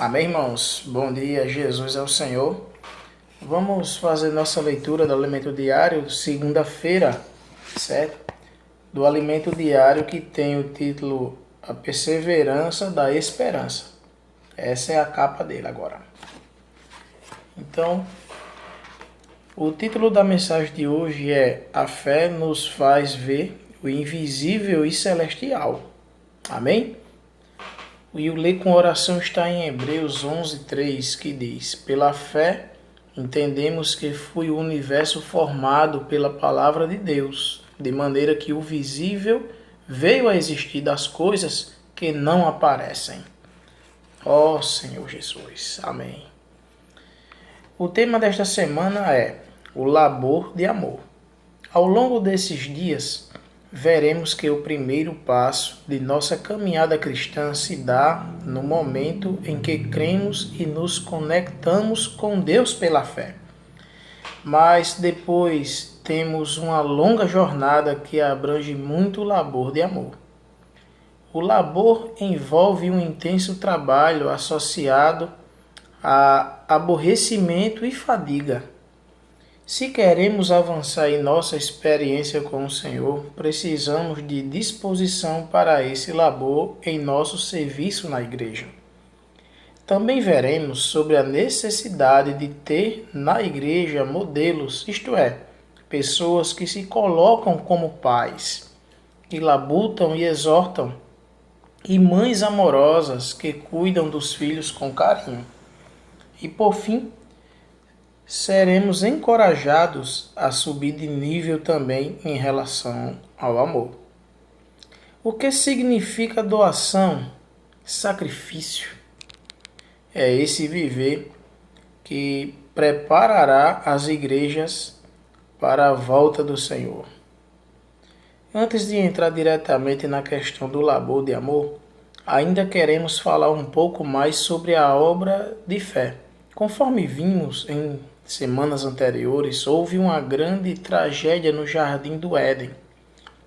Amém, irmãos? Bom dia, Jesus é o Senhor. Vamos fazer nossa leitura do alimento diário, segunda-feira, certo? Do alimento diário que tem o título A Perseverança da Esperança. Essa é a capa dele agora. Então, o título da mensagem de hoje é A Fé nos faz ver o invisível e celestial. Amém? E o ler com oração está em Hebreus 11:3, que diz: Pela fé, entendemos que foi o universo formado pela palavra de Deus, de maneira que o visível veio a existir das coisas que não aparecem. Ó Senhor Jesus. Amém. O tema desta semana é o labor de amor. Ao longo desses dias, veremos que o primeiro passo de nossa caminhada cristã se dá no momento em que cremos e nos conectamos com Deus pela fé. Mas depois temos uma longa jornada que abrange muito labor de amor. O labor envolve um intenso trabalho associado a aborrecimento e fadiga. Se queremos avançar em nossa experiência com o Senhor, precisamos de disposição para esse labor em nosso serviço na igreja. Também veremos sobre a necessidade de ter na igreja modelos, isto é, pessoas que se colocam como pais, que labutam e exortam, e mães amorosas que cuidam dos filhos com carinho. E por fim, seremos encorajados a subir de nível também em relação ao amor. O que significa doação, sacrifício? É esse viver que preparará as igrejas para a volta do Senhor. Antes de entrar diretamente na questão do labor de amor, ainda queremos falar um pouco mais sobre a obra de fé. Conforme vimos em semanas anteriores, houve uma grande tragédia no Jardim do Éden,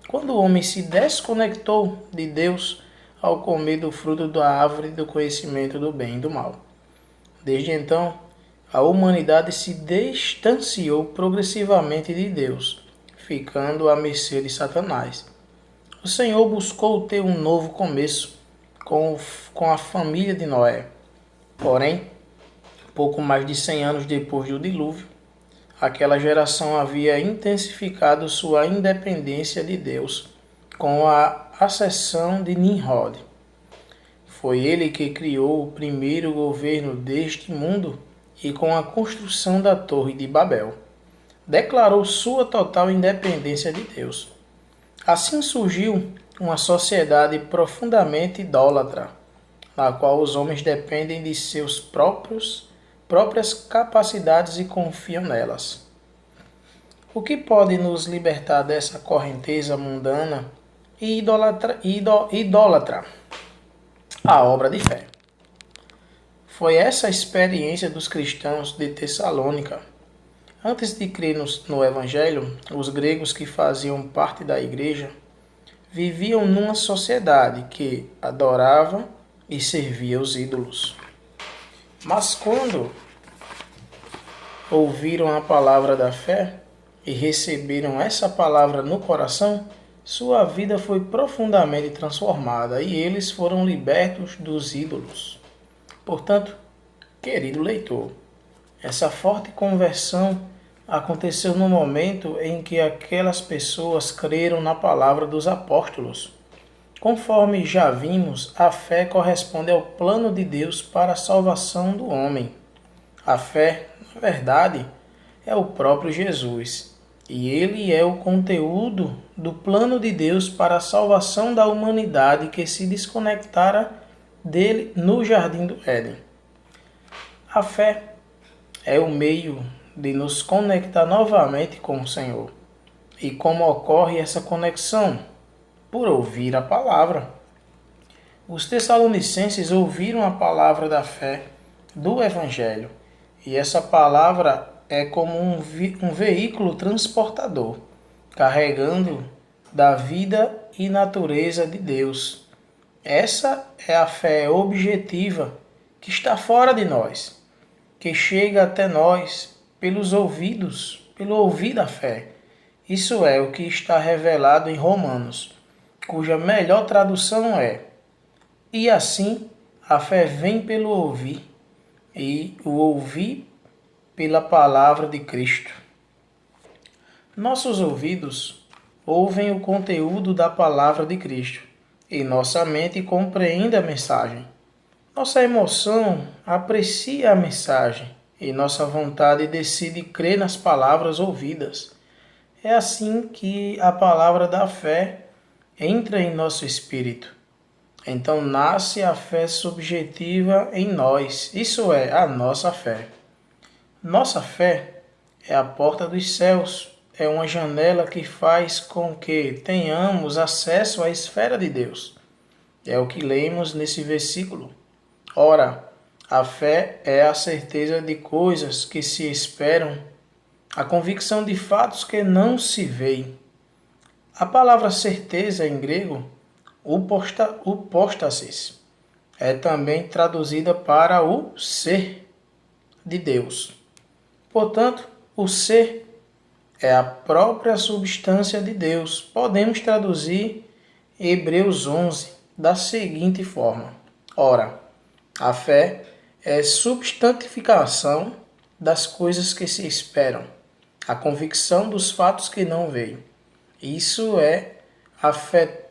quando o homem se desconectou de Deus ao comer do fruto da árvore do conhecimento do bem e do mal. Desde então, a humanidade se distanciou progressivamente de Deus, ficando à mercê de Satanás. O Senhor buscou ter um novo começo com a família de Noé. Porém, pouco mais de 100 anos depois do dilúvio, aquela geração havia intensificado sua independência de Deus com a ascensão de Nimrod. Foi ele que criou o primeiro governo deste mundo e, com a construção da Torre de Babel, declarou sua total independência de Deus. Assim surgiu uma sociedade profundamente idólatra, na qual os homens dependem de seus próprias capacidades e confiam nelas. O que pode nos libertar dessa correnteza mundana e idólatra? A obra de fé. Foi essa a experiência dos cristãos de Tessalônica. Antes de crer no Evangelho, os gregos que faziam parte da igreja viviam numa sociedade que adorava e servia os ídolos. Mas quando ouviram a palavra da fé e receberam essa palavra no coração, sua vida foi profundamente transformada e eles foram libertos dos ídolos. Portanto, querido leitor, essa forte conversão aconteceu no momento em que aquelas pessoas creram na palavra dos apóstolos. Conforme já vimos, a fé corresponde ao plano de Deus para a salvação do homem. A fé, na verdade, é o próprio Jesus, e ele é o conteúdo do plano de Deus para a salvação da humanidade que se desconectara dele no Jardim do Éden. A fé é o meio de nos conectar novamente com o Senhor. E como ocorre essa conexão? Por ouvir a palavra. Os tessalonicenses ouviram a palavra da fé do Evangelho, e essa palavra é como um veículo transportador, carregando da vida e natureza de Deus. Essa é a fé objetiva que está fora de nós, que chega até nós pelos ouvidos, pelo ouvir da fé. Isso é o que está revelado em Romanos, cuja melhor tradução é: e assim a fé vem pelo ouvir, e o ouvir pela palavra de Cristo. Nossos ouvidos ouvem o conteúdo da palavra de Cristo, e nossa mente compreende a mensagem. Nossa emoção aprecia a mensagem, e nossa vontade decide crer nas palavras ouvidas. É assim que a palavra da fé entra em nosso espírito. Então nasce a fé subjetiva em nós, isso é, a nossa fé. Nossa fé é a porta dos céus, é uma janela que faz com que tenhamos acesso à esfera de Deus. É o que lemos nesse versículo. Ora, a fé é a certeza de coisas que se esperam, a convicção de fatos que não se veem. A palavra certeza em grego, upóstasis, é também traduzida para o ser de Deus. Portanto, o ser é a própria substância de Deus. Podemos traduzir Hebreus 11 da seguinte forma: ora, a fé é substantificação das coisas que se esperam, a convicção dos fatos que não veem. Isso é, a fé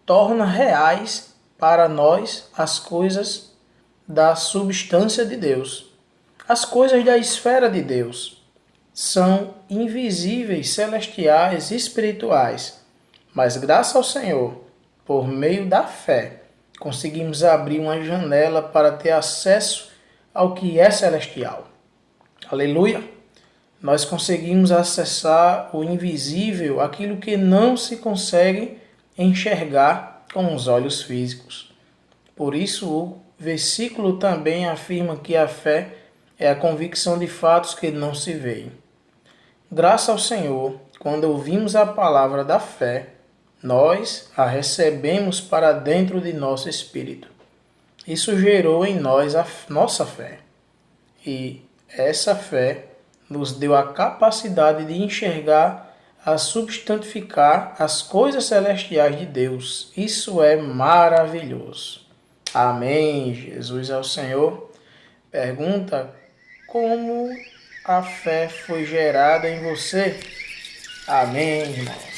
torna reais para nós as coisas da substância de Deus. As coisas da esfera de Deus são invisíveis, celestiais e espirituais, mas graças ao Senhor, por meio da fé, conseguimos abrir uma janela para ter acesso ao que é celestial. Aleluia! Nós conseguimos acessar o invisível, aquilo que não se consegue enxergar com os olhos físicos. Por isso, o versículo também afirma que a fé é a convicção de fatos que não se veem. Graças ao Senhor, quando ouvimos a palavra da fé, nós a recebemos para dentro de nosso espírito. Isso gerou em nós a nossa fé. E essa fé nos deu a capacidade de enxergar, a substantificar as coisas celestiais de Deus. Isso é maravilhoso. Amém. Jesus é o Senhor. Pergunta: como a fé foi gerada em você? Amém, irmão.